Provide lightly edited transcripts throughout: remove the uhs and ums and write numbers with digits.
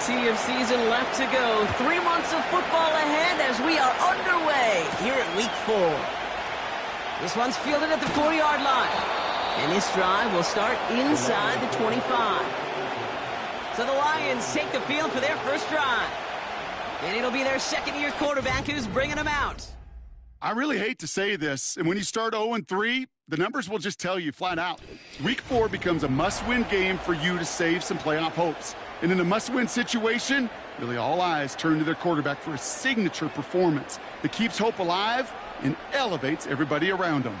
plenty of season left to go. 3 months of football ahead as we are underway here at Week 4. This one's fielded at the 40-yard line. And this drive will start inside the 25. So the Lions take the field for their first drive. And it'll be their second-year quarterback who's bringing them out. I really hate to say this, and when you start 0-3, the numbers will just tell you flat out. Week 4 becomes a must-win game for you to save some playoff hopes. And in a must-win situation, really all eyes turn to their quarterback for a signature performance that keeps hope alive and elevates everybody around them.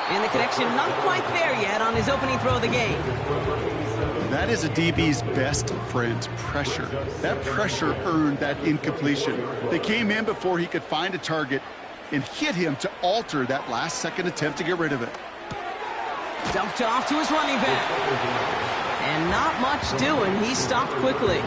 And the connection not quite there yet on his opening throw of the game. That is a DB's best friend, pressure. That pressure earned that incompletion. They came in before he could find a target and hit him to alter that last-second attempt to get rid of it. Dumped off to his running back. And not much doing. He stopped quickly.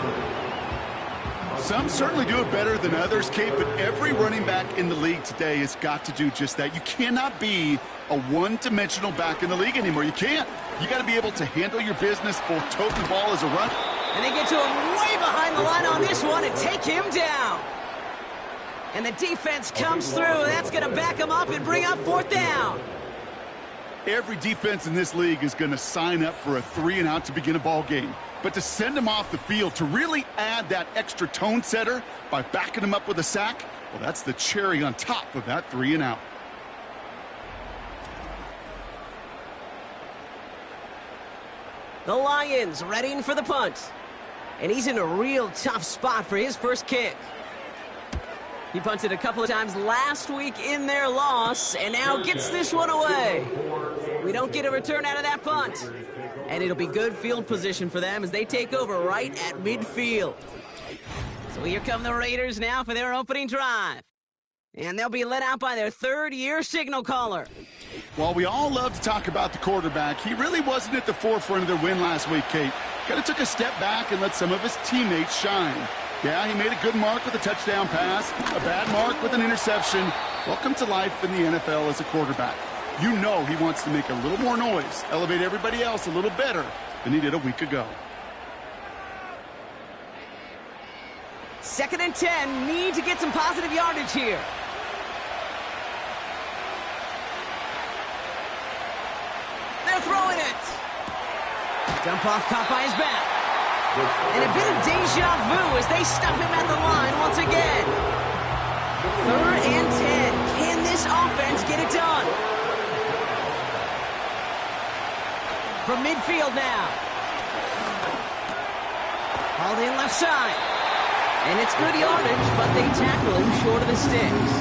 Some certainly do it better than others, Kate, but every running back in the league today has got to do just that. You cannot be a one-dimensional back in the league anymore. You can't. You got to be able to handle your business, both tote the ball as a run. And they get to him way behind the line on this one and take him down. And the defense comes through. That's going to back him up and bring up 4th down. Every defense in this league is going to sign up for a 3-and-out to begin a ball game. But to send him off the field, to really add that extra tone setter by backing him up with a sack, well, that's the cherry on top of that 3-and-out. The Lions readying for the punt. And he's in a real tough spot for his first kick. He punted a couple of times last week in their loss, and now gets this one away. We don't get a return out of that punt. And it'll be good field position for them as they take over right at midfield. So here come the Raiders now for their opening drive. And they'll be led out by their 3rd-year signal caller. While we all love to talk about the quarterback, he really wasn't at the forefront of their win last week, Kate. Kind of took a step back and let some of his teammates shine. Yeah, he made a good mark with a touchdown pass, a bad mark with an interception. Welcome to life in the NFL as a quarterback. You know he wants to make a little more noise, elevate everybody else a little better than he did a week ago. 2nd and 10, need to get some positive yardage here. They're throwing it. Dump off caught by his back. And a bit of deja vu as they stop him at the line once again. 3rd and 10. Can this offense get it done? From midfield now. Hauled in left side. And it's good yardage, but they tackle him short of the sticks.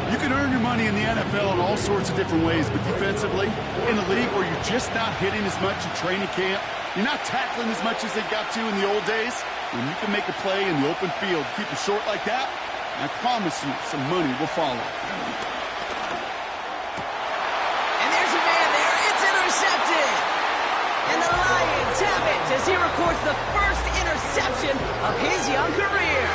You can earn your money in the NFL in all sorts of different ways, but defensively, in a league where you're just not hitting as much in training camp, you're not tackling as much as they got to in the old days, when you can make a play in the open field, keep it short like that, I promise you some money will follow. And there's a man there. It's intercepted. And the Lions have it as he records the first interception of his young career.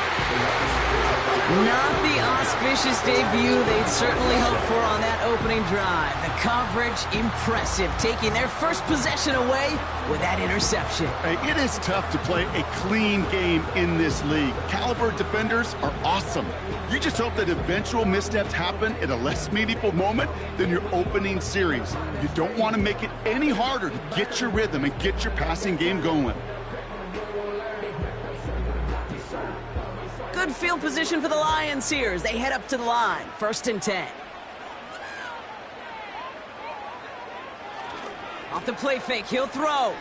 Not the auspicious debut they'd certainly hoped for on that opening drive. The coverage, impressive, taking their first possession away with that interception. Hey, it is tough to play a clean game in this league. Caliber defenders are awesome. You just hope that eventual missteps happen at a less meaningful moment than your opening series. You don't want to make it any harder to get your rhythm and get your passing game going. Good field position for the Lions here as they head up to the line. 1st and 10. Off the play fake, he'll throw.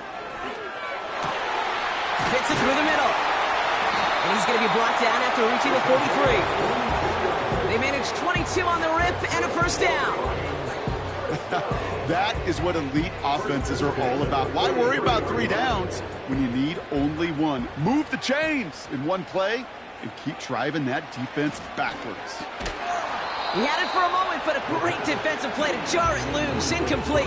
Fits it through the middle. And he's going to be brought down after reaching the 43. They managed 22 on the rip and a 1st down. That is what elite offenses are all about. Why worry about 3 downs when you need only 1? Move the chains in one play and keep driving that defense backwards. He had it for a moment, but a great defensive play to jar it loose. Incomplete.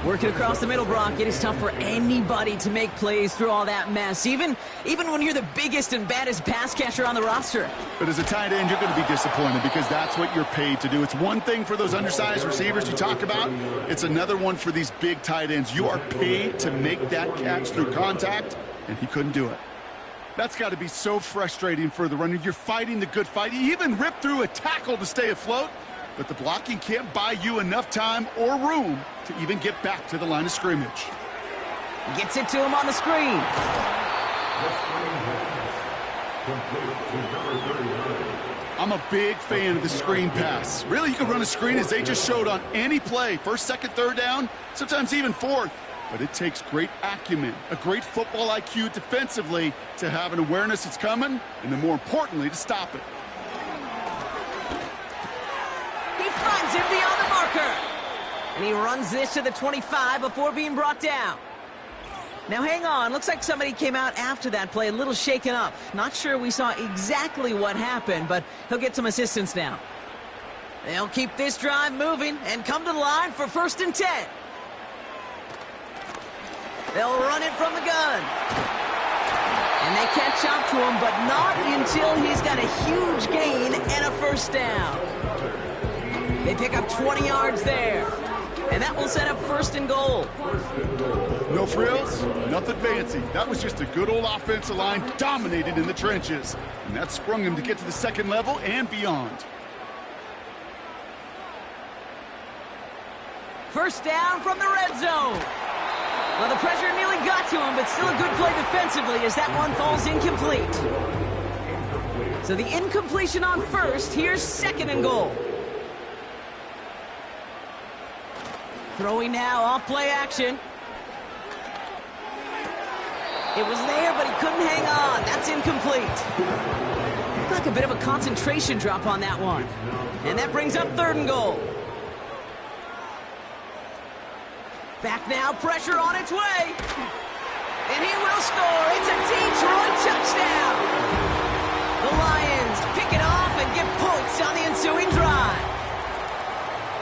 Working across the middle, Brock. It is tough for anybody to make plays through all that mess, even when you're the biggest and baddest pass catcher on the roster. But as a tight end, you're going to be disappointed because that's what you're paid to do. It's one thing for those undersized receivers you talk about. It's another one for these big tight ends. You are paid to make that catch through contact, and he couldn't do it. That's got to be so frustrating for the runner. You're fighting the good fight. You even ripped through a tackle to stay afloat, but the blocking can't buy you enough time or room to even get back to the line of scrimmage. Gets it to him on the screen. I'm a big fan of the screen pass. Really, you can run a screen as they just showed on any play. First, second, third down, sometimes even fourth. But it takes great acumen, a great football IQ defensively to have an awareness it's coming, and then more importantly, to stop it. He finds him beyond the marker. And he runs this to the 25 before being brought down. Now hang on, looks like somebody came out after that play a little shaken up. Not sure we saw exactly what happened, but he'll get some assistance now. They'll keep this drive moving and come to the line for 1st and 10. They'll run it from the gun. And they catch up to him, but not until he's got a huge gain and a 1st down. They pick up 20 yards there. And that will set up 1st and goal. No frills, nothing fancy. That was just a good old offensive line dominated in the trenches. And that sprung him to get to the 2nd level and beyond. 1st down from the red zone. Well, the pressure nearly got to him, but still a good play defensively as that one falls incomplete. So the incompletion on 1st, here's 2nd and goal. Throwing now off play action. It was there, but he couldn't hang on. That's incomplete. Looked like a bit of a concentration drop on that one. And that brings up 3rd and goal. Back now, pressure on its way. And he will score. It's a Detroit touchdown. The Lions pick it off and get points on the ensuing drive.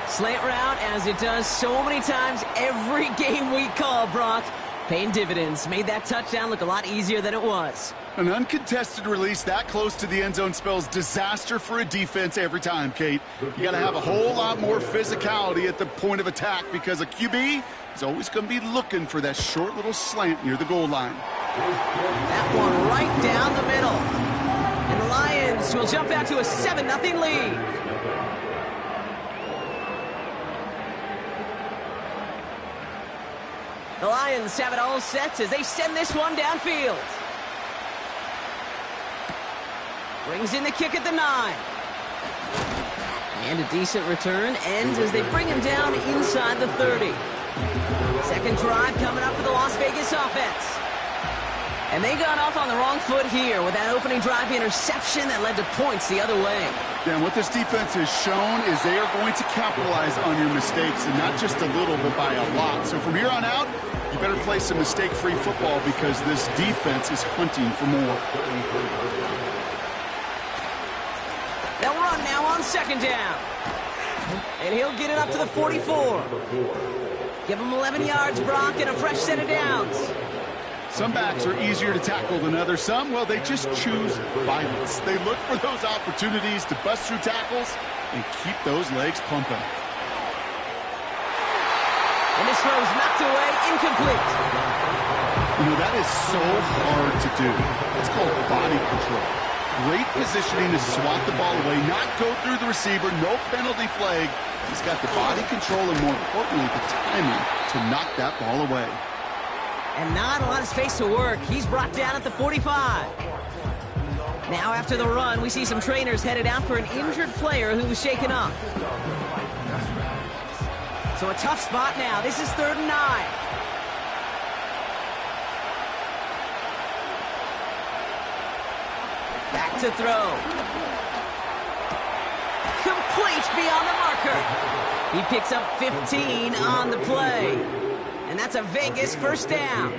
Slant route, as it does so many times every game we call, Brock. Paying dividends. Made that touchdown look a lot easier than it was. An uncontested release that close to the end zone spells disaster for a defense every time, Kate. You got to have a whole lot more physicality at the point of attack because a QB is always going to be looking for that short little slant near the goal line. That one right down the middle. And the Lions will jump out to a 7-0 lead. The Lions have it all set as they send this one downfield. Brings in the kick at the 9. And a decent return ends as they bring him down inside the 30. Second drive coming up for the Las Vegas offense. And they got off on the wrong foot here with that opening drive interception that led to points the other way. Yeah, and what this defense has shown is they are going to capitalize on your mistakes, and not just a little, but by a lot. So from here on out, you better play some mistake-free football because this defense is hunting for more. They'll run now on 2nd down. And he'll get it up to the 44. Give him 11 yards, Brock, and a fresh set of downs. Some backs are easier to tackle than others. Some, well, they just choose violence. They look for those opportunities to bust through tackles and keep those legs pumping. And this throw's knocked away, incomplete. You know, that is so hard to do. It's called body control. Great positioning to swat the ball away, not go through the receiver, no penalty flag. He's got the body control and, more importantly, the timing to knock that ball away. And not a lot of space to work. He's brought down at the 45. Now after the run, we see some trainers headed out for an injured player who was shaken up. So a tough spot now. This is 3rd and 9. Back to throw. Complete beyond the marker. He picks up 15 on the play. And that's a Vegas 1st down.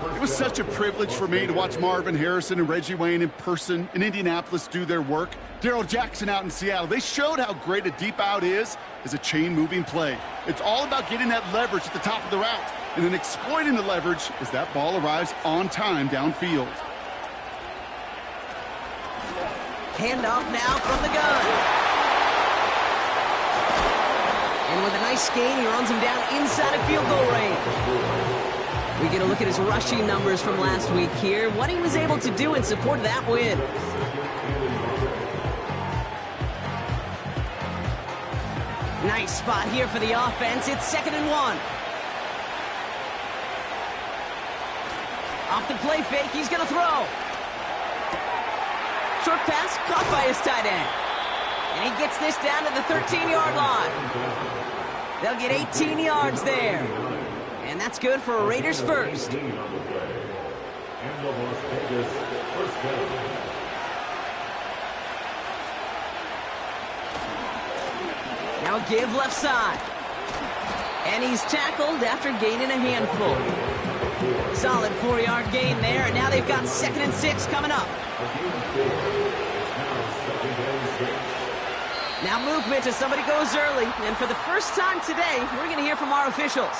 It was such a privilege for me to watch Marvin Harrison and Reggie Wayne in person in Indianapolis do their work. Darrell Jackson out in Seattle. They showed how great a deep out is as a chain-moving play. It's all about getting that leverage at the top of the route and then exploiting the leverage as that ball arrives on time downfield. Handoff now from the gun. And with a nice gain, he runs him down inside of field goal range. We get a look at his rushing numbers from last week here, what he was able to do in support of that win. Nice spot here for the offense. It's 2nd and 1. Off the play fake, he's going to throw. Short pass caught by his tight end. And he gets this down to the 13-yard line. They'll get 18 yards there. And that's good for a Raiders first. Now give left side. And he's tackled after gaining a handful. Solid 4-yard gain there, and now they've got 2nd and 6 coming up. Now movement as somebody goes early, and for the first time today, we're going to hear from our officials.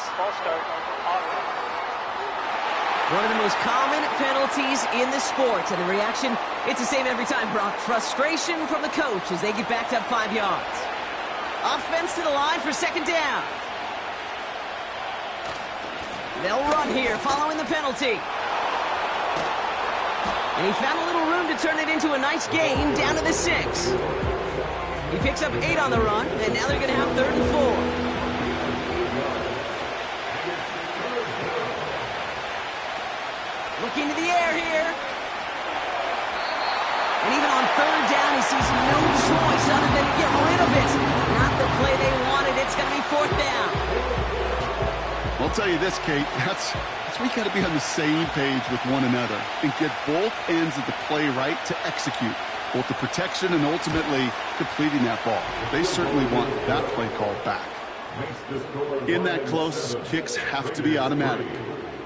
One of the most common penalties in the sport, and the reaction, it's the same every time, Brock. Frustration from the coach as they get backed up 5 yards. Offense to the line for 2nd down. They'll run here following the penalty. And he found a little room to turn it into a nice gain down to the 6. He picks up 8 on the run, and now they're going to have 3rd and 4. Looking to the air here. And even on 3rd down, he sees no choice other than to get rid of it. Not the play they wanted. It's going to be 4th down. I'll tell you this, Kate, that's where you got to be on the same page with one another and get both ends of the play right to execute both the protection and ultimately completing that ball. They certainly want that play called back. In that close, kicks have to be automatic.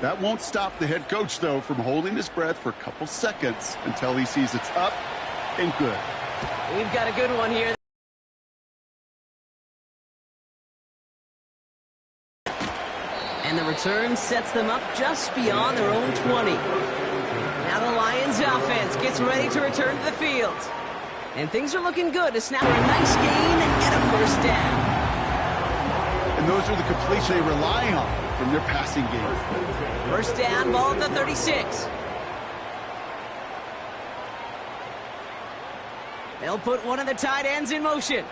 That won't stop the head coach, though, from holding his breath for a couple seconds until he sees it's up and good. We've got a good one here. And the return sets them up just beyond their own 20. Now the Lions offense gets ready to return to the field. And things are looking good to snap a nice gain and a 1st down. And those are the completions they rely on from their passing game. 1st down, ball at the 36. They'll put one of the tight ends in motion.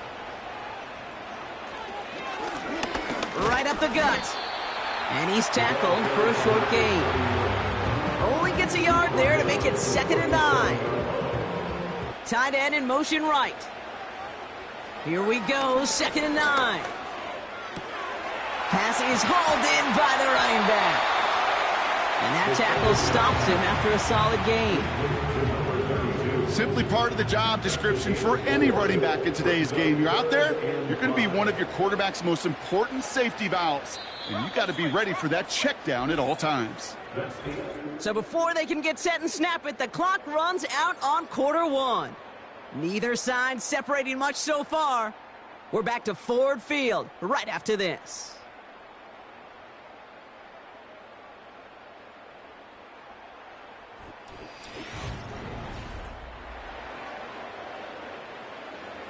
Right up the gut. And he's tackled for a short gain. Only gets a yard there to make it 2nd and 9. Tight end in motion right. Here we go, 2nd and 9. Pass is hauled in by the running back. And that tackle stops him after a solid gain. Simply part of the job description for any running back in today's game. You're out there, you're going to be one of your quarterback's most important safety valves. And you got to be ready for that check down at all times. So before they can get set and snap it, the clock runs out on quarter 1. Neither side separating much so far. We're back to Ford Field right after this.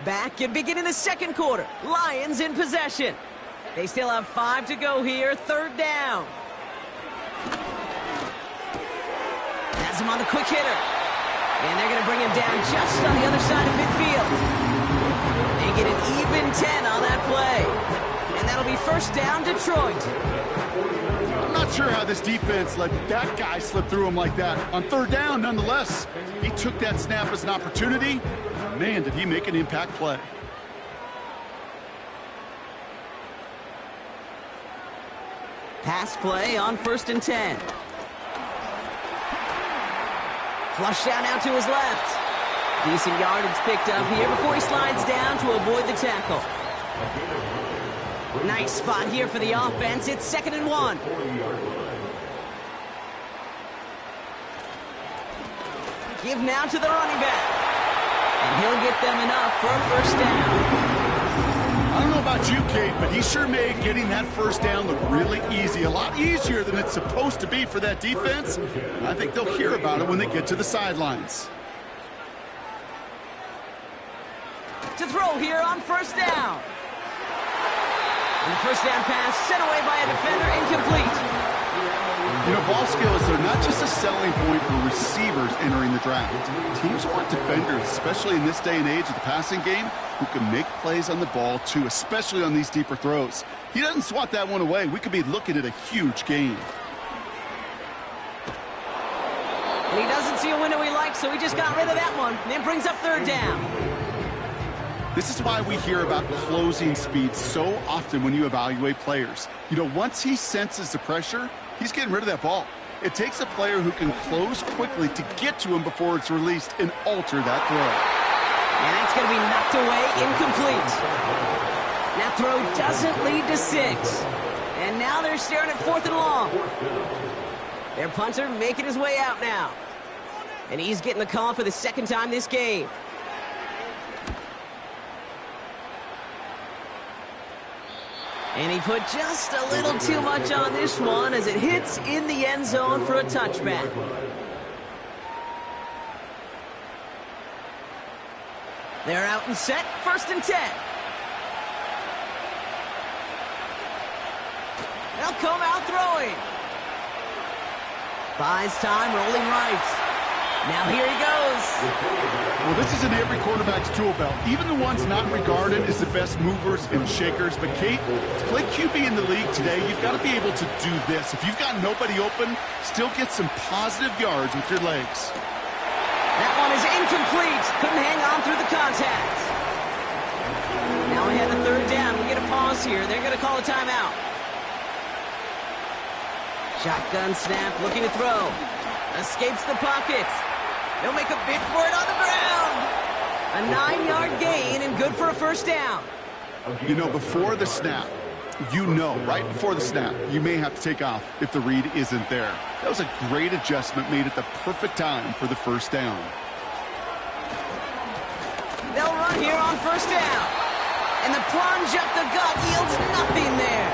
Back and beginning the 2nd quarter. Lions in possession. They still have 5 to go here. 3rd down. Has him on the quick hitter. And they're going to bring him down just on the other side of midfield. They get an even 10 on that play. And that'll be 1st down, Detroit. I'm not sure how this defense let that guy slip through him like that. On 3rd down, nonetheless, he took that snap as an opportunity. Man, did he make an impact play. Pass play on 1st and 10. Flush down out to his left. Decent yardage picked up here before he slides down to avoid the tackle. Nice spot here for the offense. It's 2nd and 1. Give now to the running back. And he'll get them enough for a first down. I don't know about you, Kate, but he sure made getting that first down look really easy. A lot easier than it's supposed to be for that defense. I think they'll hear about it when they get to the sidelines. To throw here on first down. And the first down pass sent away by a defender, incomplete. You know, ball skills are not just a selling point for receivers entering the draft. Teams want defenders, especially in this day and age of the passing game, who can make plays on the ball too, especially on these deeper throws. He doesn't swat that one away. We could be looking at a huge gain. And he doesn't see a window he likes, so he just got rid of that one. And then brings up third down. This is why we hear about closing speed so often when you evaluate players. You know, once he senses the pressure, he's getting rid of that ball. It takes a player who can close quickly to get to him before it's released and alter that throw. And that's going to be knocked away, incomplete. That throw doesn't lead to 6. And now they're staring at 4th and long. Their punter making his way out now. And he's getting the call for the second time this game. And he put just a little too much on this one as it hits in the end zone for a touchback. They're out and set, 1st and 10. They'll come out throwing. Buys time, rolling right. Now here he goes. Well, this is in every quarterback's tool belt, even the ones not regarded as the best movers and shakers. But, Kate, to play QB in the league today, you've got to be able to do this. If you've got nobody open, still get some positive yards with your legs. That one is incomplete. Couldn't hang on through the contact. Now we have the third down. We get a pause here. They're going to call a timeout. Shotgun snap, looking to throw. Escapes the pocket. They'll make a bid for it on the ground. A 9-yard gain and good for a first down. You know, before the snap, right before the snap, you may have to take off if the read isn't there. That was a great adjustment made at the perfect time for the first down. They'll run here on first down. And the plunge up the gut yields nothing there.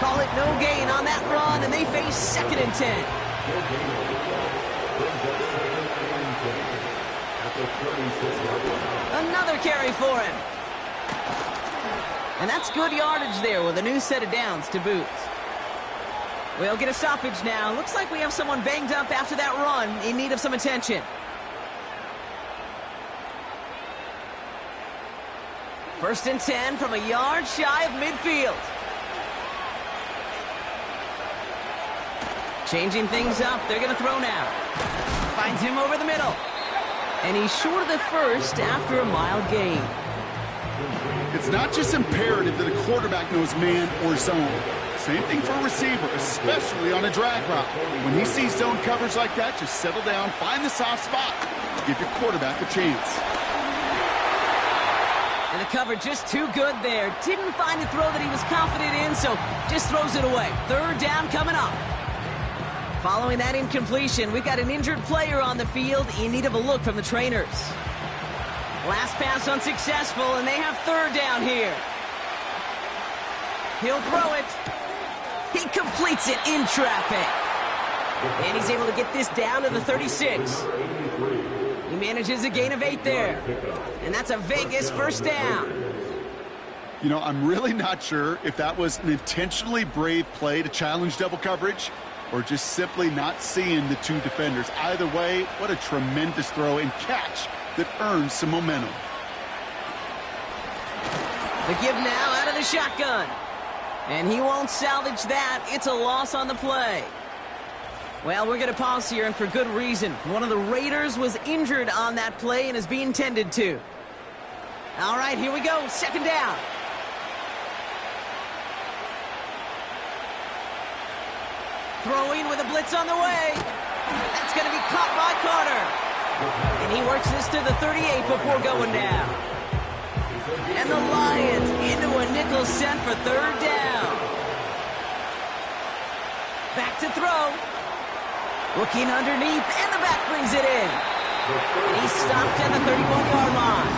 Call it no gain on that run, and they face 2nd and 10. Another carry for him. And that's good yardage there with a new set of downs to boot. We'll get a stoppage now. Looks like we have someone banged up after that run in need of some attention. First and 10 from a yard shy of midfield. Changing things up. They're going to throw now. Finds him over the middle. And he's short of the first after a mild gain. It's not just imperative that a quarterback knows man or zone. Same thing for a receiver, especially on a drag route. When he sees zone coverage like that, just settle down, find the soft spot. Give your quarterback a chance. And the cover just too good there. Didn't find a throw that he was confident in, so just throws it away. Third down coming up. Following that incompletion, we've got an injured player on the field in need of a look from the trainers. Last pass unsuccessful, and they have third down here. He'll throw it. He completes it in traffic. And he's able to get this down to the 36. He manages a gain of 8 there. And that's a Vegas first down. You know, I'm really not sure if that was an intentionally brave play to challenge double coverage or just simply not seeing the two defenders. Either way, what a tremendous throw and catch that earns some momentum. The give now out of the shotgun. And he won't salvage that. It's a loss on the play. Well, we're going to pause here, and for good reason. One of the Raiders was injured on that play and is being tended to. All right, here we go. Second down. Throwing with a blitz on the way. That's going to be caught by Carter. And he works this to the 38 before going down. And the Lions into a nickel set for third down. Back to throw. Looking underneath, and the back brings it in. And he's stopped at the 31-yard line.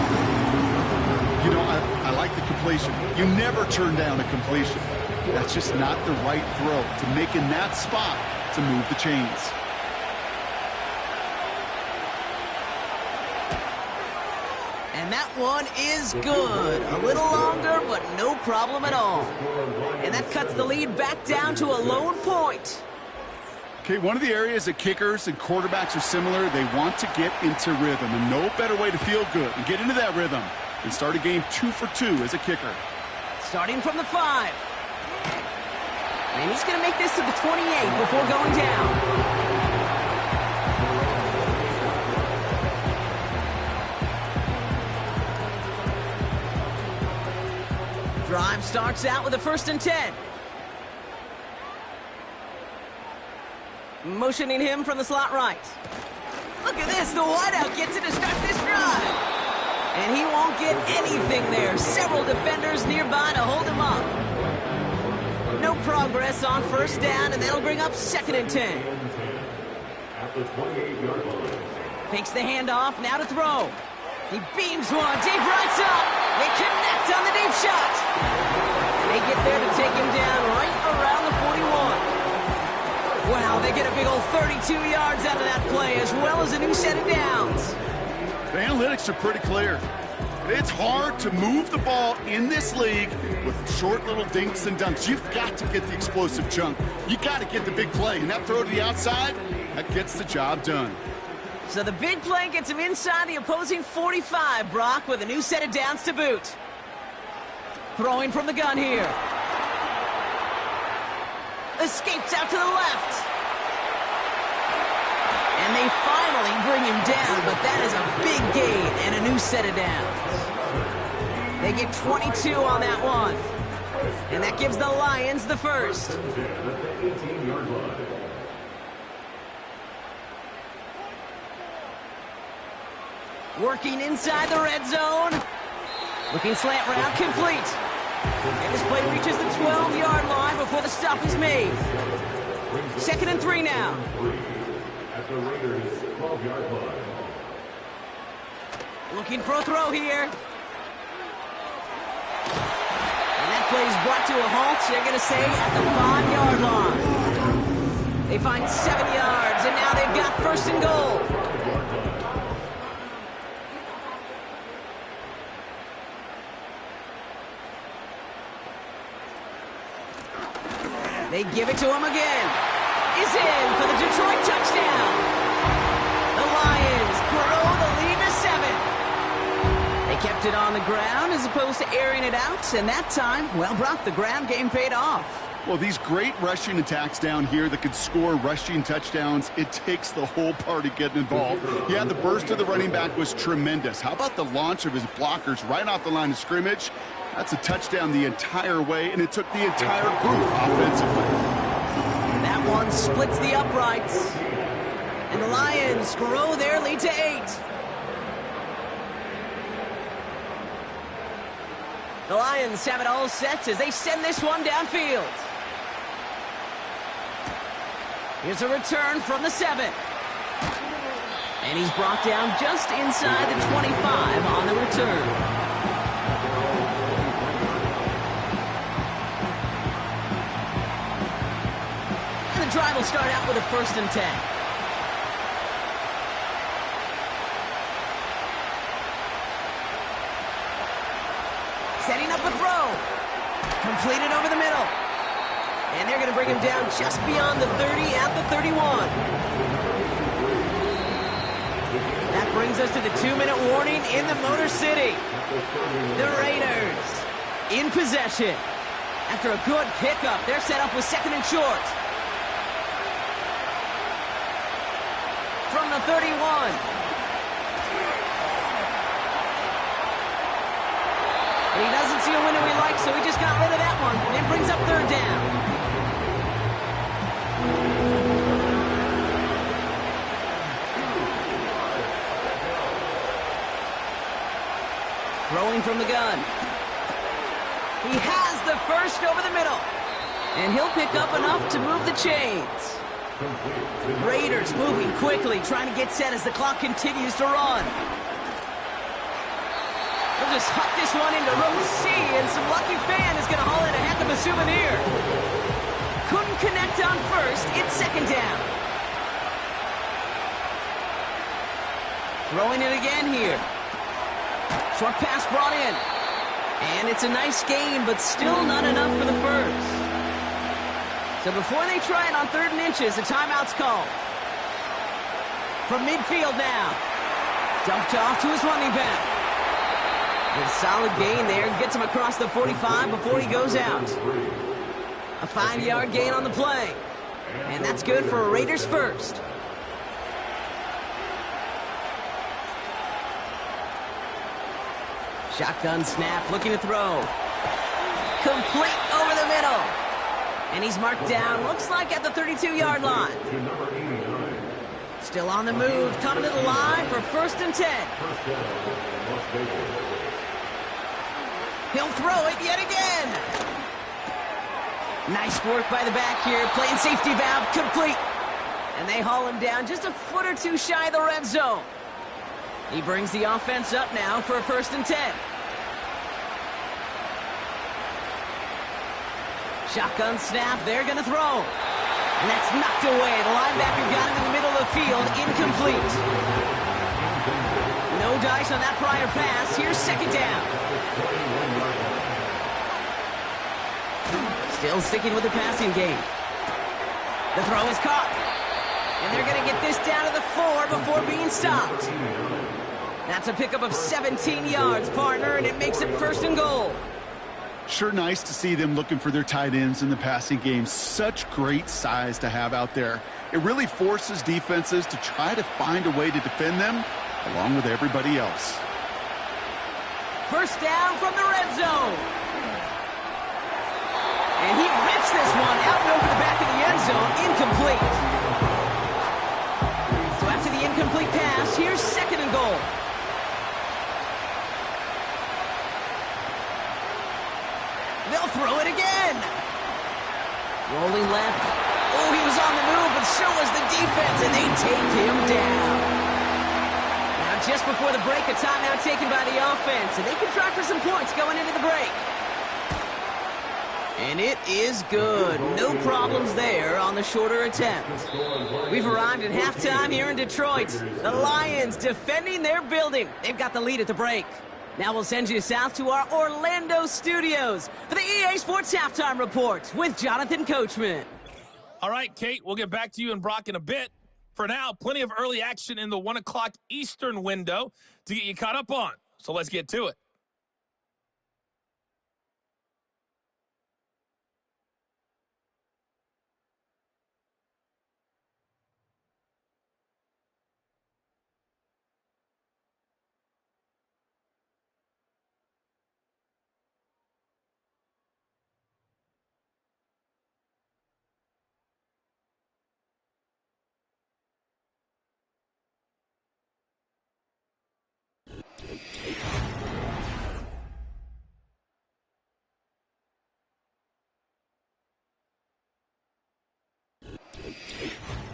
You know, I like the completion. You never turn down a completion. That's just not the right throw to make in that spot to move the chains. And that one is good. A little longer, but no problem at all. And that cuts the lead back down to a lone point. Okay, one of the areas that kickers and quarterbacks are similar, they want to get into rhythm. And no better way to feel good and get into that rhythm than start a game 2 for 2 as a kicker. Starting from the 5. And he's going to make this to the 28 before going down. Drive starts out with a 1st and 10. Motioning him from the slot right. Look at this, the wideout gets it to start this drive. And he won't get anything there. Several defenders nearby to hold him up. No progress on 1st down, and that'll bring up 2nd and 10. Fakes the handoff, now to throw. He beams one, deep right up. They connect on the deep shot. And they get there to take him down right around the 41. Wow, they get a big old 32 yards out of that play, as well as a new set of downs. The analytics are pretty clear. It's hard to move the ball in this league with short little dinks and dunks. You've got to get the explosive chunk. You got to get the big play. And that throw to the outside, that gets the job done. So the big play gets him inside the opposing 45, Brock, with a new set of downs to boot. Throwing from the gun here. Escapes out to the left. And they finally bring him down, but that is a big gain and a new set of downs. They get 22 on that one. And that gives the Lions the 1st. Working inside the red zone. Looking slant route, complete. And this play reaches the 12-yard line before the stop is made. 2nd and 3 now. At the Raiders' 12-yard line. Looking for a throw here. And that play is brought to a halt, they're going to say, at the 5-yard line. They find 7 yards, and now they've got 1st and goal. They give it to him again. He's in for the Detroit touchdown. The Lions grow the lead to 7. They kept it on the ground as opposed to airing it out, and that time, well, Brock, the ground game paid off. Well, these great rushing attacks down here that could score rushing touchdowns, it takes the whole party getting involved. Yeah, the burst of the running back was tremendous. How about the launch of his blockers right off the line of scrimmage? That's a touchdown the entire way, and it took the entire group offensively. That one splits the uprights. And the Lions grow their lead to 8. The Lions have it all set as they send this one downfield. Here's a return from the 7. And he's brought down just inside the 25 on the return. Drive will start out with a 1st and 10. Setting up a throw. Completed over the middle. And they're going to bring him down just beyond the 30 at the 31. That brings us to the 2-minute warning in the Motor City. The Raiders in possession. After a good pickup, they're set up with 2nd and short. From the 31. And he doesn't see a window he likes, so he just got rid of that one. And brings up 3rd down. Throwing from the gun. He has the 1st over the middle. And he'll pick up enough to move the chains. Raiders moving quickly, trying to get set as the clock continues to run. They'll just huck this one into row C, and some lucky fan is going to haul in a heck of a souvenir. Couldn't connect on first. It's second down. Throwing it again here. Short pass brought in. And it's a nice gain, but still not enough for the first. So before they try it on 3rd and inches, a timeout's called. From midfield now. Dumped off to his running back. A solid gain there. Gets him across the 45 before he goes out. A 5-yard gain on the play. And that's good for a Raiders first. Shotgun snap, looking to throw. Complete over the middle. And he's marked down, looks like at the 32-yard line. Still on the move, coming to the line for 1st and 10. He'll throw it yet again. Nice work by the back here, playing safety valve, complete. And they haul him down just a foot or two shy of the red zone. He brings the offense up now for a 1st and 10. Shotgun snap, they're going to throw. And that's knocked away. The linebacker got him in the middle of the field, incomplete. No dice on that prior pass. Here's second down. Still sticking with the passing game. The throw is caught. And they're going to get this down to the 4 before being stopped. That's a pickup of 17 yards, partner, and it makes it 1st and goal. Sure nice to see them looking for their tight ends in the passing game. Such great size to have out there. It really forces defenses to try to find a way to defend them along with everybody else. 1st down from the red zone. And he rips this one out and over the back of the end zone. Incomplete. So after the incomplete pass, here's 2nd and goal. They'll throw it again. Rolling left. Oh, he was on the move, but so was the defense, and they take him down. Now, just before the break, a timeout taken by the offense, and they can try for some points going into the break. And it is good. No problems there on the shorter attempt. We've arrived at halftime here in Detroit. The Lions defending their building. They've got the lead at the break. Now we'll send you south to our Orlando studios for the EA Sports Halftime Report with Jonathan Coachman. All right, Kate, we'll get back to you and Brock in a bit. For now, plenty of early action in the 1 o'clock Eastern window to get you caught up on. So let's get to it.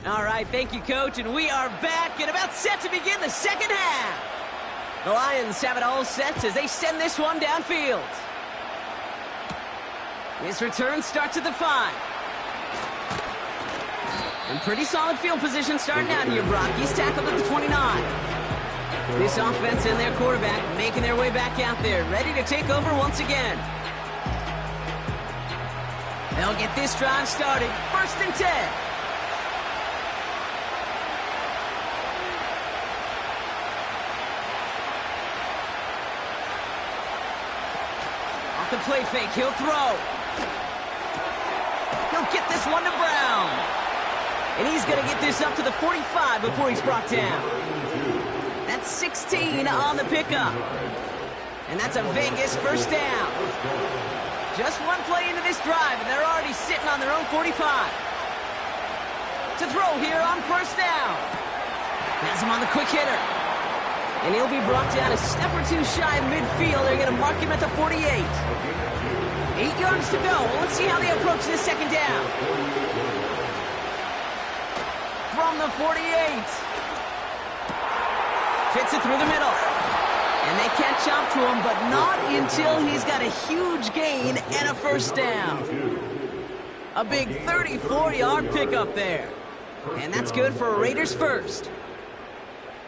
All right, thank you, Coach, and we are back and about set to begin the second half. The Lions have it all set as they send this one downfield. This return starts at the 5. And pretty solid field position starting out here, Brock. He's tackled at the 29. This offense and their quarterback making their way back out there, ready to take over once again. They'll get this drive started. 1st and 10. The play fake, he'll throw. He'll get this one to Brown. And he's going to get this up to the 45 before he's brought down. That's 16 on the pickup. And that's a Vegas 1st down. Just one play into this drive, and they're already sitting on their own 45. To throw here on 1st down. Has him on the quick hitter. And he'll be brought down a step or two shy of midfield. They're going to mark him at the 48. 8 yards to go. Let's see how they approach this 2nd down. from the 48. Fits it through the middle. And they catch up to him, but not until he's got a huge gain and a first down. A big 34-yard pickup there. And that's good for a Raiders first.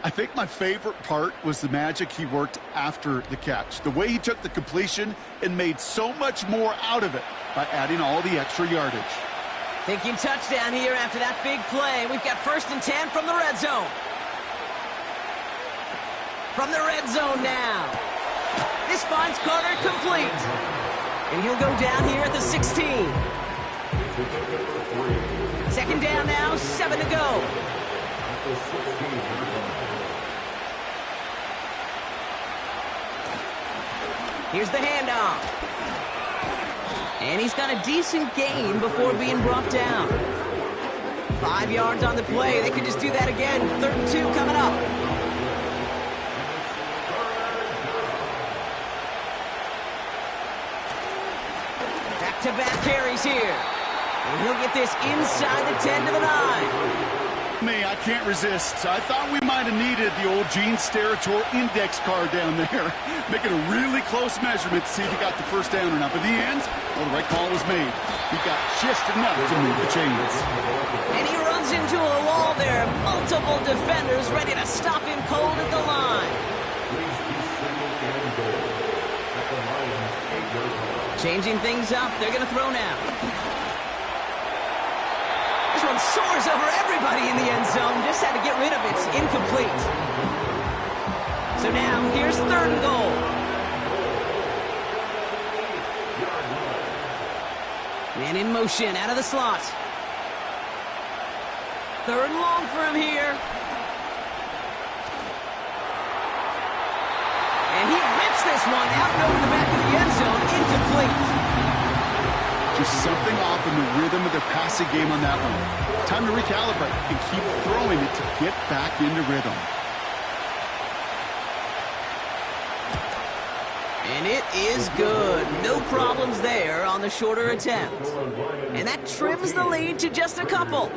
I think my favorite part was the magic he worked after the catch. The way he took the completion and made so much more out of it by adding all the extra yardage. Thinking touchdown here after that big play. We've got 1st and 10 from the red zone. From the red zone now. This finds Carter complete. And he'll go down here at the 16. 2nd down now, 7 to go. Here's the handoff. And he's got a decent gain before being brought down. 5 yards on the play. They could just do that again. 3rd and 2 coming up. Back-to-back carries here. And he'll get this inside the 10 to the 9. Me, I can't resist. I thought we might have needed the old Gene Steratore index card down there. Making a really close measurement to see if he got the first down or not. But in the end, well, the right call was made. He got just enough to move the chains. And he runs into a wall there. Multiple defenders ready to stop him cold at the line. Changing things up. They're going to throw now. This one soars over everybody in the end zone. Just had to get rid of it. It's incomplete. So now, here's 3rd and goal. Man in motion, out of the slot. 3rd and long for him here. And he rips this one out and over the back of the end zone. Incomplete. Just something off in the rhythm of their passing game on that one. Time to recalibrate and keep throwing it to get back into rhythm. And it is good. No problems there on the shorter attempt. And that trims the lead to just a couple.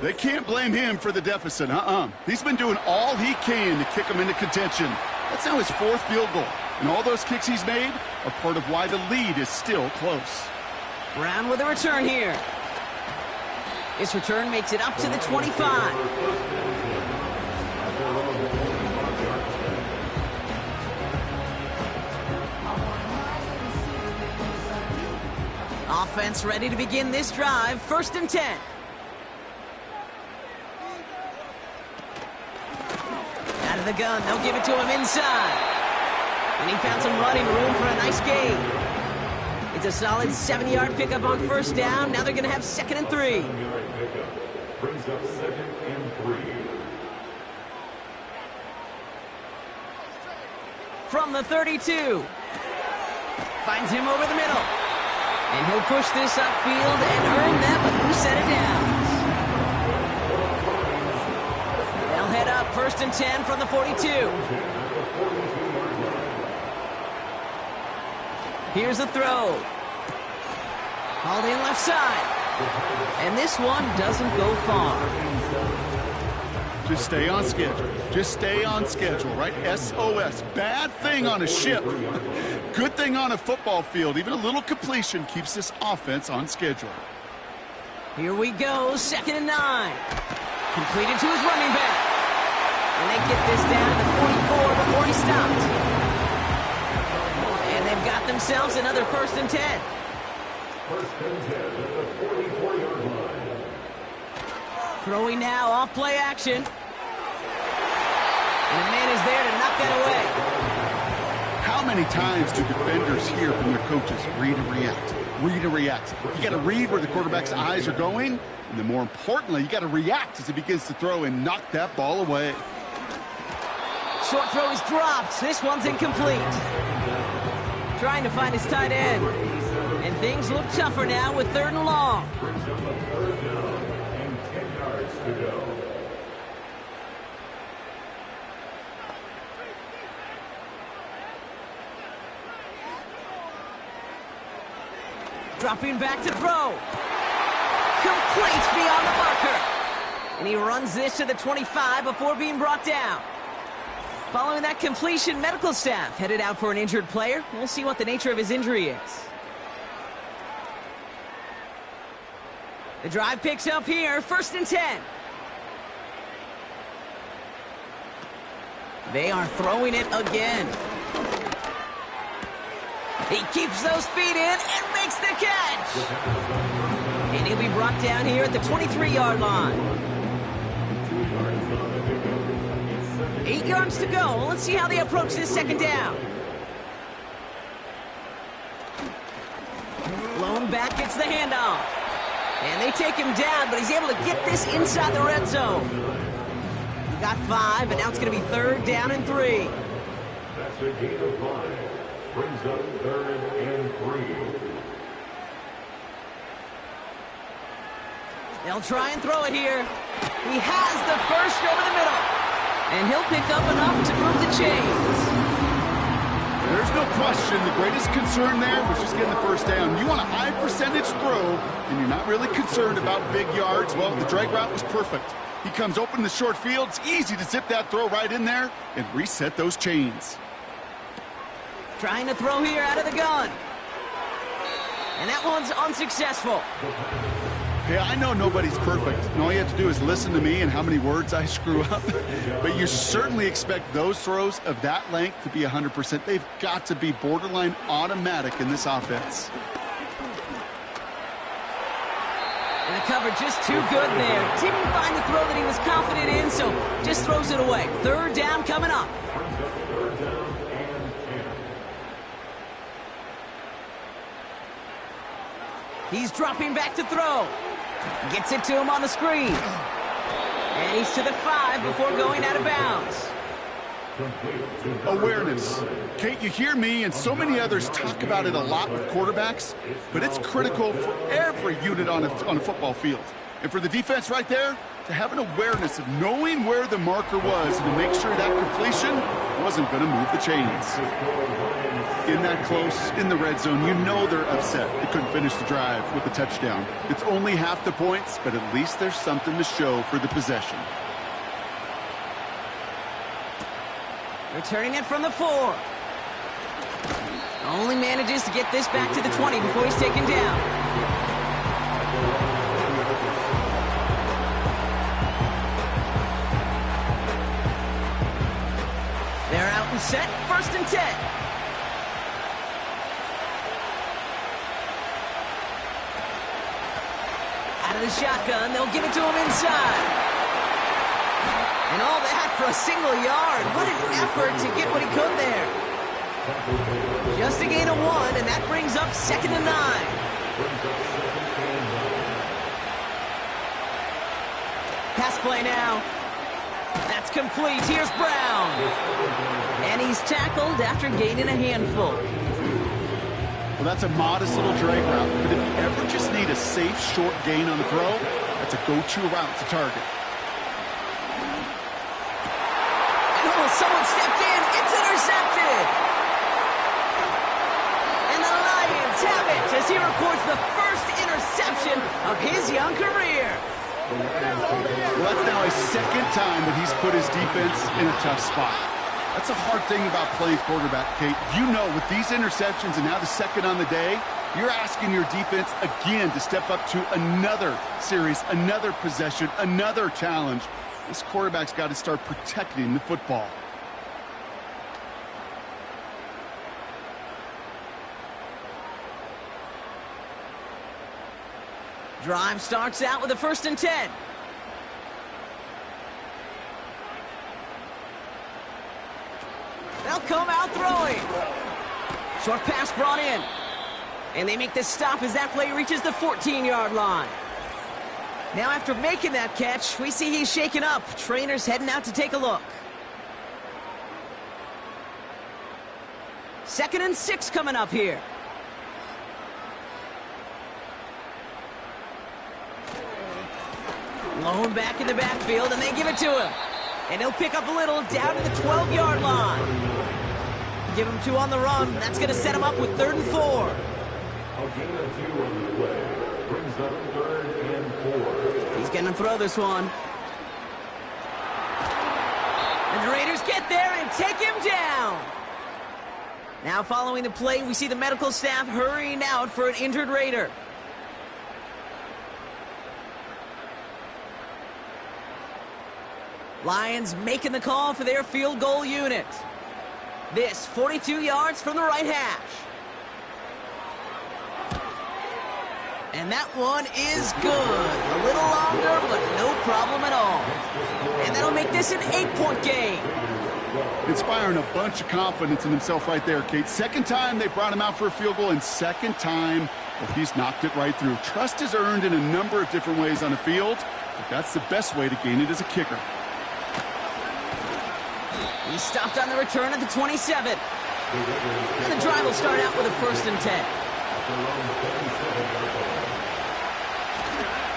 They can't blame him for the deficit. He's been doing all he can to kick them into contention. That's now his 4th field goal. And all those kicks he's made are part of why the lead is still close. Brown with a return here. This return makes it up to the 25. Offense ready to begin this drive. 1st and 10. Out of the gun. They'll give it to him inside. And he found some running room for a nice gain. It's a solid 7-yard pickup on 1st down. Now they're going to have 2nd and 3. Brings up 2nd and 3. From the 32. Finds him over the middle. And he'll push this upfield and earn them a new set of downs. They'll head up 1st and 10 from the 42. Here's the throw. Hauled in left side. And this one doesn't go far. Just stay on schedule. Just stay on schedule, right? SOS. Bad thing on a ship. Good thing on a football field. Even a little completion keeps this offense on schedule. Here we go. 2nd and 9. Completed to his running back. And they get this down to the 44 before he stopped. And they've got themselves another 1st and 10. 1st and 10 at the 44-yard line. Throwing now off play action. And a man is there to knock that away. How many times do defenders hear from their coaches, read and react, read and react? You got to read where the quarterback's eyes are going, and then more importantly, you got to react as he begins to throw and knock that ball away. Short throw is dropped. This one's incomplete. Trying to find his tight end. And things look tougher now with 3rd and long. Brings up a 3rd down and 10 yards to go. Dropping back to throw. Complete beyond the marker. And he runs this to the 25 before being brought down. Following that completion, medical staff headed out for an injured player. We'll see what the nature of his injury is. The drive picks up here, 1st and 10. They are throwing it again. He keeps those feet in and makes the catch. And he'll be brought down here at the 23-yard line. 8 yards to go. Let's see how they approach this 2nd down. Lone back gets the handoff. And they take him down, but he's able to get this inside the red zone. He got 5, and now it's going to be 3rd down and 3. That's a gain of 5. Brings up 3rd and 3. They'll try and throw it here. He has the first over the middle. And he'll pick up enough to move the chains. There's no question the greatest concern there was just getting the 1st down. You want a high percentage throw, and you're not really concerned about big yards. Well, the drag route was perfect. He comes open in the short field. It's easy to zip that throw right in there and reset those chains. Trying to throw here out of the gun. And that one's unsuccessful. Hey, I know nobody's perfect, and all you have to do is listen to me and how many words I screw up. But you certainly expect those throws of that length to be 100%. They've got to be borderline automatic in this offense. And the cover just too good there. Didn't find the throw that he was confident in, so just throws it away. 3rd down coming up. He's dropping back to throw. Gets it to him on the screen. And he's to the 5 before going out of bounds. Awareness. Kate, you hear me and so many others talk about it a lot with quarterbacks, but it's critical for every unit on a football field. And for the defense right there, to have an awareness of knowing where the marker was and to make sure that completion wasn't going to move the chains. In that close, in the red zone, you know they're upset. They couldn't finish the drive with a touchdown. It's only half the points, but at least there's something to show for the possession. Returning it from the 4. Only manages to get this back to the 20 before he's taken down. They're out and set, 1st and 10. Out of the shotgun, they'll give it to him inside. And all that for a single yard. What an effort to get what he could there. Just a gain of 1, and that brings up 2nd and 9. Pass play now. That's complete. Here's Brown. And he's tackled after gaining a handful. Well, that's a modest little drag route, but if you ever just need a safe, short gain on the throw, that's a go-to route to target. And oh, someone stepped in. It's intercepted. And the Lions have it as he records the first interception of his young career. Well, that's now his 2nd time that he's put his defense in a tough spot. That's a hard thing about playing quarterback, Kate. You know, with these interceptions and now the 2nd on the day, you're asking your defense again to step up to another series, another possession, another challenge. This quarterback's got to start protecting the football. Drive starts out with a 1st and 10. They'll come out throwing. Short pass brought in. And they make this stop as that play reaches the 14-yard line. Now after making that catch, we see he's shaken up. Trainers heading out to take a look. 2nd and 6 coming up here. Lone back in the backfield, and they give it to him. And he'll pick up a little down to the 12-yard line. Give him 2 on the run. That's going to set him up with 3rd and 4. A gain of 2 on the play. Brings up 3rd and 4. He's going to throw this one. get there and take him down. Now following the play, we see the medical staff hurrying out for an injured Raider. Lions making the call for their field goal unit. This 42 yards from the right hash. And that one is good. A little longer, but no problem at all. And that'll make this an 8-point game. Inspiring a bunch of confidence in himself right there, Kate. Second time they brought him out for a field goal, and second time, well, he's knocked it right through. Trust is earned in a number of different ways on the field, but that's the best way to gain it as a kicker. He stopped on the return at the 27. And the drive will start out with a 1st and 10.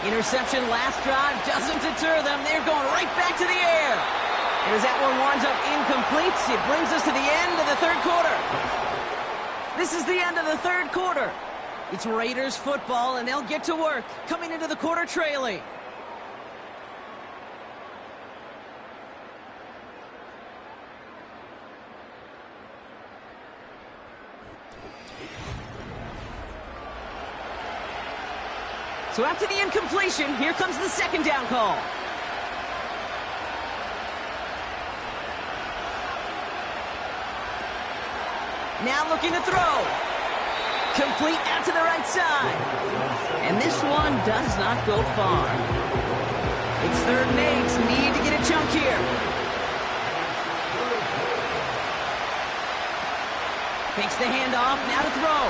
Interception last drive doesn't deter them. They're going right back to the air. And as that one winds up incomplete, it brings us to the end of the third quarter. This is the end of the third quarter. It's Raiders football, and they'll get to work, coming into the quarter trailing. So after the incompletion, here comes the second down call. Now looking to throw. Complete out to the right side. And this one does not go far. It's 3rd and 8. Need to get a chunk here. Takes the handoff. Now to throw.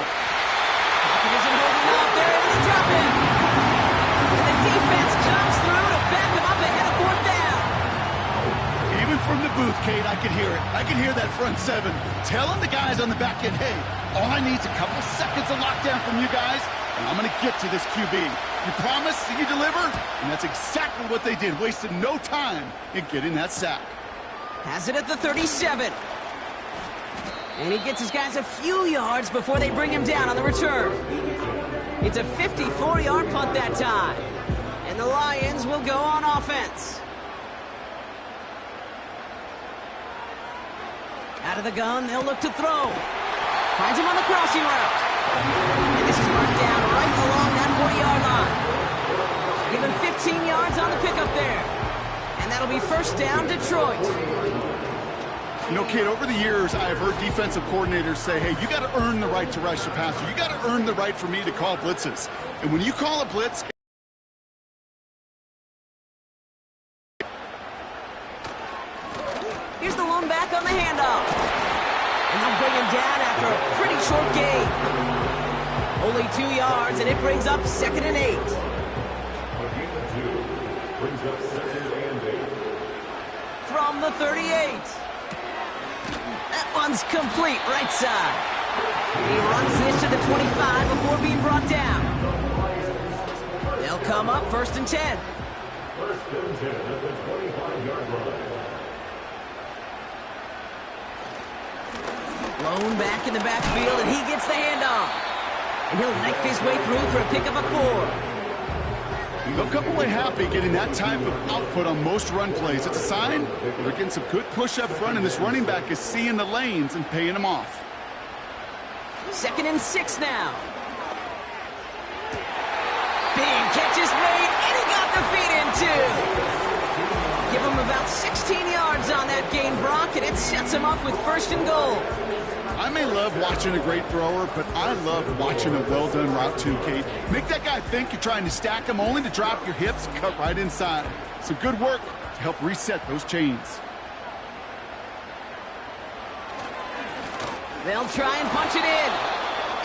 Pocket isn't holding up. They're able to drop it. And the defense comes through to back him up ahead of 4th down. Even from the booth, Kate, I could hear it. I could hear that front 7 telling the guys on the back end, hey, all I need is a couple seconds of lockdown from you guys, and I'm going to get to this QB. You promise, you deliver, and that's exactly what they did, wasted no time in getting that sack. Has it at the 37. And he gets his guys a few yards before they bring him down on the return. It's a 54-yard punt that time. And the Lions will go on offense. Out of the gun, they'll look to throw. Finds him on the crossing route. And this is brought down right along that 40-yard line. Give him 15 yards on the pickup there. And that'll be 1st down, Detroit. You know, Kate, over the years, I've heard defensive coordinators say, hey, you got to earn the right to rush the passer. You got to earn the right for me to call blitzes. And when you call a blitz, here's the lone back on the handoff. And they'll bring him down after a pretty short gain. Only 2 yards, and it brings up 2nd and 8. Brings up 2nd and 8. From the 38. That one's complete, right side. He runs this to the 25 before being brought down. They'll come up 1st and 10. 1st and 10 at the 25-yard line. Lone back in the backfield, and he gets the handoff. And he'll knife his way through for a pickup of 4. they'll come away happy getting that type of output on most run plays. It's a sign they're getting some good push up front, and this running back is seeing the lanes and paying them off. 2nd and 6 now. Big catch is made, and he got the feet in too. Give him about 16 yards on that gain, Brock, and it sets him up with 1st and goal. I may love watching a great thrower, but I love watching a well-done route too, Kate. Make that guy think you're trying to stack him, only to drop your hips, cut right inside. Some good work to help reset those chains. They'll try and punch it in.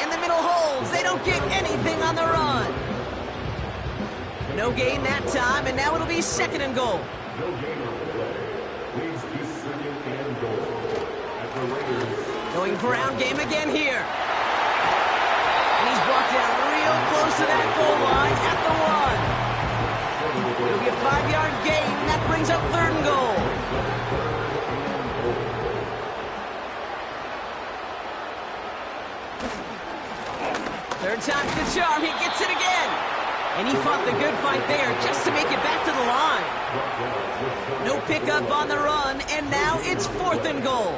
And the middle holds. They don't get anything on the run. No gain that time, and now it'll be 2nd and goal. No gain on the play. Leads to 2nd and goal. At the Raiders. Going ground game again here. And he's brought down real close to that goal line at the 1. It'll be a 5-yard gain. That brings up 3rd and goal. Third time's the charm. He gets it again. And he fought the good fight there just to make it back to the line. No pickup on the run, and now it's 4th and goal.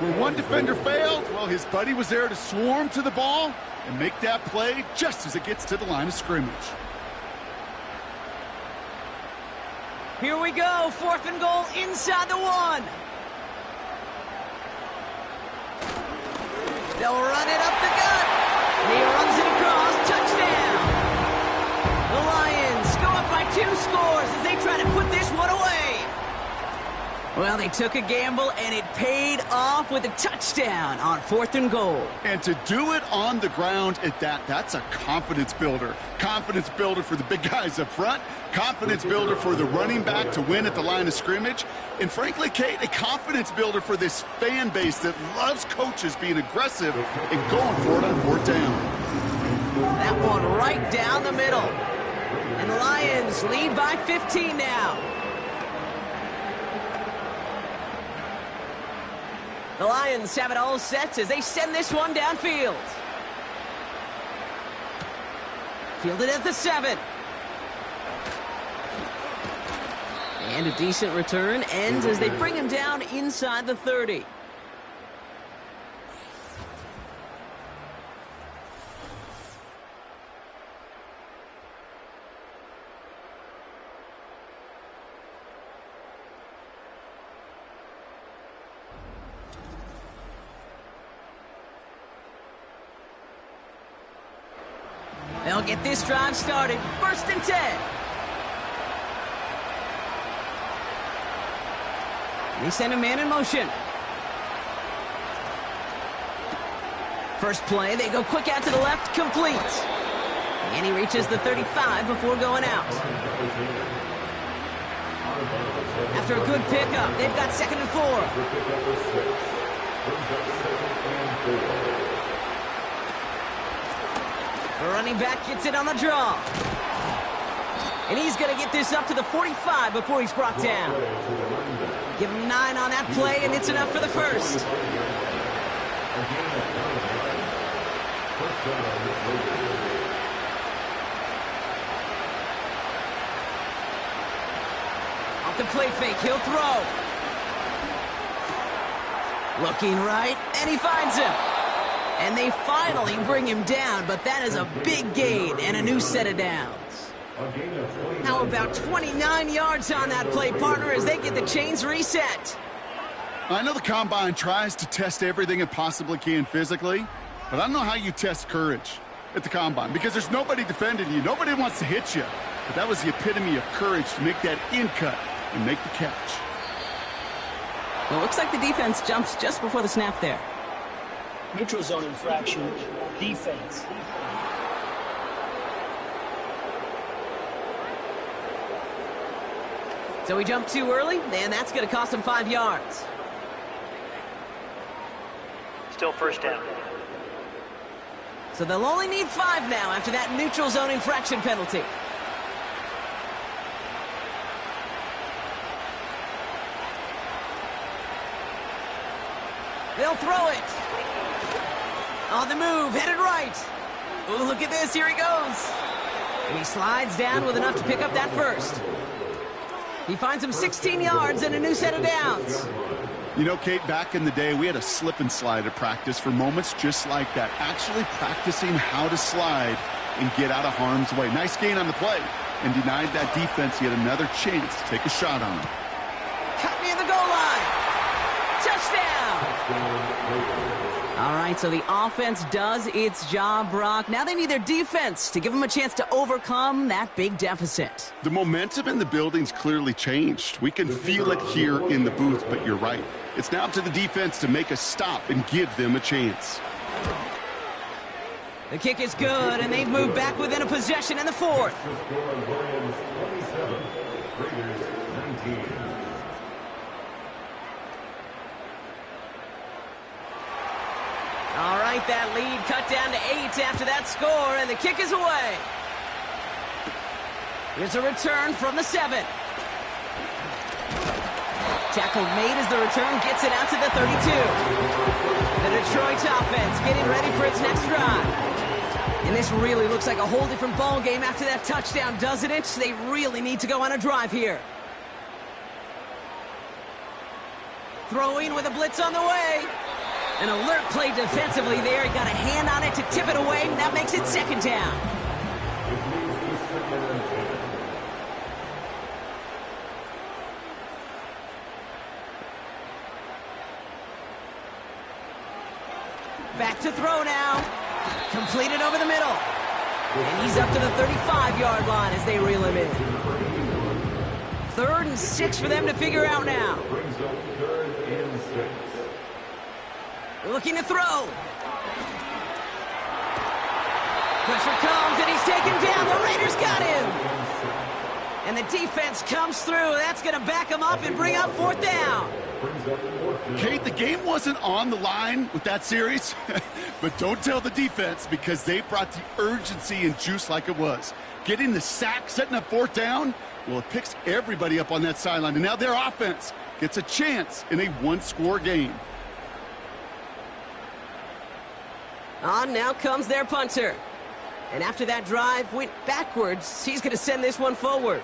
Where one defender failed, well, his buddy was there to swarm to the ball and make that play just as it gets to the line of scrimmage. Here we go, 4th and goal inside the 1. They'll run it up the gut. And he runs it across, touchdown. The Lions go up by 2 scores as they try to put this one away. Well, they took a gamble, and it paid off with a touchdown on 4th and goal. And to do it on the ground at that, that's a confidence builder. Confidence builder for the big guys up front. Confidence builder for the running back to win at the line of scrimmage. And frankly, Kate, a confidence builder for this fan base that loves coaches being aggressive and going for it on 4th down. That one right down the middle. And the Lions lead by 15 now. The Lions have it all set as they send this one downfield. Fielded at the 7. And a decent return ends as they bring him down inside the 30. They'll get this drive started. 1st and 10. They send a man in motion. First play, they go quick out to the left, complete. And he reaches the 35 before going out. After a good pickup, they've got 2nd and 4. The running back gets it on the draw. And he's going to get this up to the 45 before he's brought down. Give him 9 on that play, and it's enough for the first. Off the play fake, he'll throw. Looking right, and he finds him. And they finally bring him down, but that is a big gain and a new set of downs. How about 29 yards on that play, partner, as they get the chains reset? I know the Combine tries to test everything it possibly can physically, but I don't know how you test courage at the Combine because there's nobody defending you. Nobody wants to hit you. But that was the epitome of courage to make that in cut and make the catch. Well, it looks like the defense jumps just before the snap there. Neutral zone infraction, defense. So he jumped too early, and that's going to cost him 5 yards. Still 1st down. So they'll only need 5 now after that neutral zone infraction penalty. They'll throw it. On the move, headed right. Oh, look at this, here he goes. And he slides down with enough to pick up that first. He finds him 16 yards and a new set of downs. You know, Kate, back in the day, we had a slip and slide at practice for moments just like that. Actually practicing how to slide and get out of harm's way. Nice gain on the play and denied that defense yet another chance to take a shot on him. Cut near the goal line. Touchdown. All right, so the offense does its job, Brock. Now they need their defense to give them a chance to overcome that big deficit. The momentum in the building's clearly changed. We can feel it here in the booth, but you're right. It's now up to the defense to make a stop and give them a chance. The kick is good, and they've moved back within a possession in the 4th. All right, that lead cut down to 8 after that score, and the kick is away. Here's a return from the 7. Tackle made as the return gets it out to the 32. The Detroit offense getting ready for its next drive. And this really looks like a whole different ball game after that touchdown, doesn't it? They really need to go on a drive here. Throwing with a blitz on the way. An alert play defensively there. He got a hand on it to tip it away. That makes it second down. Back to throw now. Completed over the middle. And he's up to the 35-yard line as they reel him in. 3rd and 6 for them to figure out now. Looking to throw. Pressure comes, and he's taken down. The Raiders got him. And the defense comes through. That's going to back him up and bring up 4th down. Kate, the game wasn't on the line with that series, but don't tell the defense because they brought the urgency and juice like it was. Getting the sack, setting up 4th down, well, it picks everybody up on that sideline. And now their offense gets a chance in a one-score game. On now comes their punter. And after that drive went backwards, he's going to send this one forward.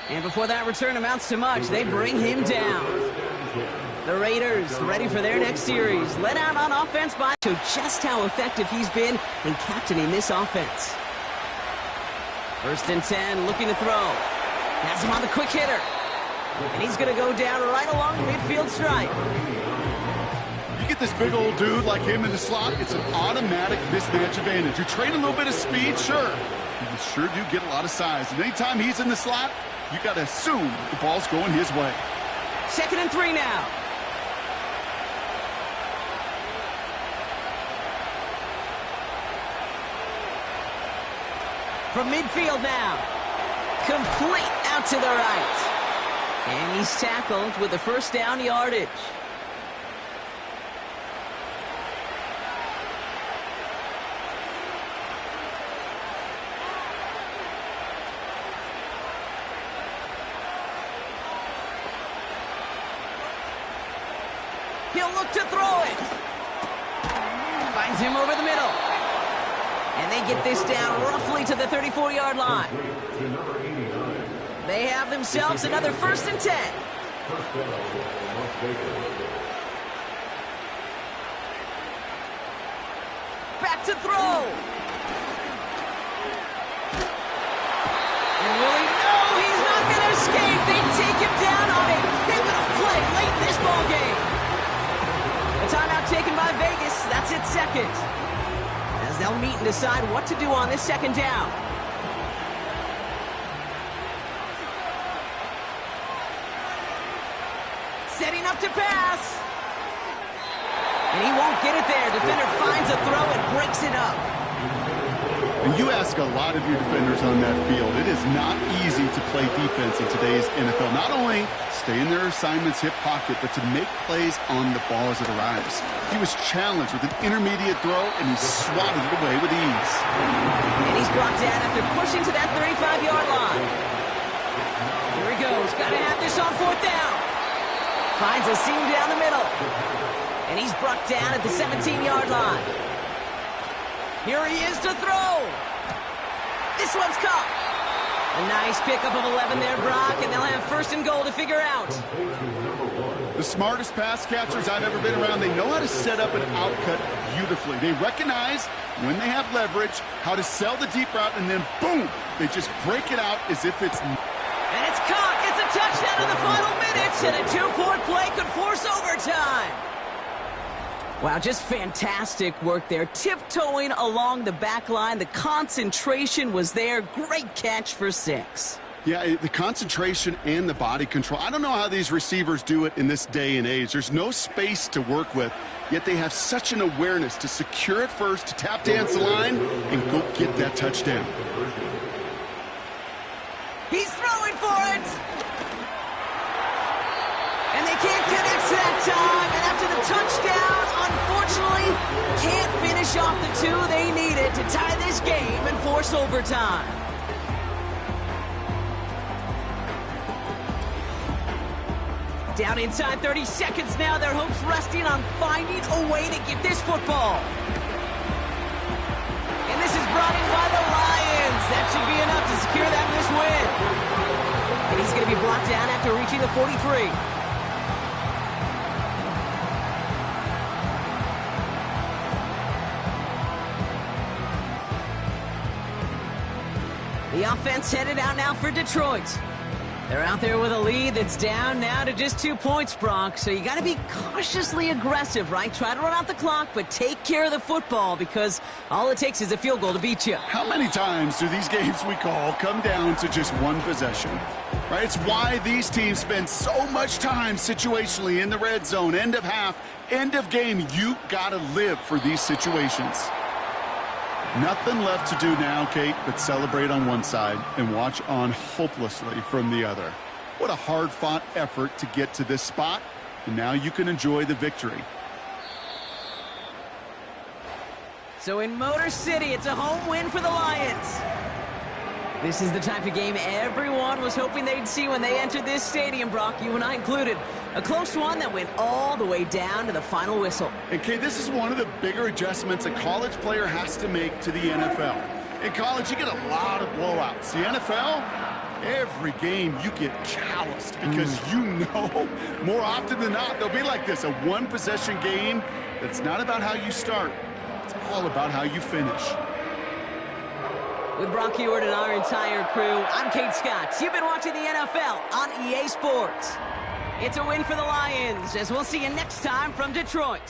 And before that return amounts to much, they bring him down. The Raiders ready for their next series. Let out on offense by to just how effective he's been in captaining this offense. 1st and 10, looking to throw. Has him on the quick hitter. And he's going to go down right along the midfield stripe. You get this big old dude like him in the slot, it's an automatic mismatch advantage. You train a little bit of speed, sure. You sure do get a lot of size. And anytime he's in the slot, you got to assume the ball's going his way. 2nd and 3 now. From midfield now. Complete out to the right. And he's tackled with the 1st down yardage. He'll look to throw it. Finds him over the middle. And they get this down roughly to the 34-yard line. They have themselves another 1st and 10. Back to throw. And will he? No, he's not going to escape. They take him down on a pivotal play late in this ball game. A timeout taken by Vegas. That's its 2nd. As they'll meet and decide what to do on this 2nd down. Setting up to pass. And he won't get it there. Defender finds a throw and breaks it up. And you ask a lot of your defenders on that field. It is not easy to play defense in today's NFL. Not only stay in their assignment's hip pocket, but to make plays on the ball as it arrives. He was challenged with an intermediate throw, and he swatted it away with ease. And he's brought down after pushing to that 35-yard line. Here he goes. Got to have this on 4th down. Finds a seam down the middle. And he's brought down at the 17-yard line. Here he is to throw. This one's caught. A nice pickup of 11 there, Brock, and they'll have 1st and goal to figure out. The smartest pass catchers I've ever been around, they know how to set up an outcut beautifully. They recognize when they have leverage, how to sell the deep route, and then boom, they just break it out as if it's... And it's caught. It's a touchdown in the final minutes, and a 2-point play could force overtime. Wow, just fantastic work there. Tiptoeing along the back line. The concentration was there. Great catch for 6. Yeah, the concentration and the body control. I don't know how these receivers do it in this day and age. There's no space to work with, yet they have such an awareness to secure it first, to tap dance the line, and go get that touchdown. He's throwing for it. And they can't connect that time. And after the touchdown, unfortunately, can't finish off the 2 they needed to tie this game and force overtime. Down inside 30 seconds now. Their hopes resting on finding a way to get this football. And this is brought in by the Lions. That should be enough to secure them this win. And he's going to be brought down after reaching the 43. The offense headed out now for Detroit. They're out there with a lead that's down now to just 2 points, Brock. So you got to be cautiously aggressive, right? Try to run out the clock, but take care of the football because all it takes is a field goal to beat you. How many times do these games we call come down to just one possession? Right? It's why these teams spend so much time situationally in the red zone, end of half, end of game. You got to live for these situations. Nothing left to do now, Kate, but celebrate on one side and watch on hopelessly from the other. What a hard-fought effort to get to this spot, and now you can enjoy the victory. So in Motor City, it's a home win for the Lions. This is the type of game everyone was hoping they'd see when they entered this stadium, Brock, you and I included. A close one that went all the way down to the final whistle. And, Kate, this is one of the bigger adjustments a college player has to make to the NFL. In college, you get a lot of blowouts. The NFL, every game you get calloused because you know more often than not they'll be like this, a one-possession game that's not about how you start. It's all about how you finish. With Brock Huard and our entire crew, I'm Kate Scott. You've been watching the NFL on EA Sports. It's a win for the Lions, as we'll see you next time from Detroit.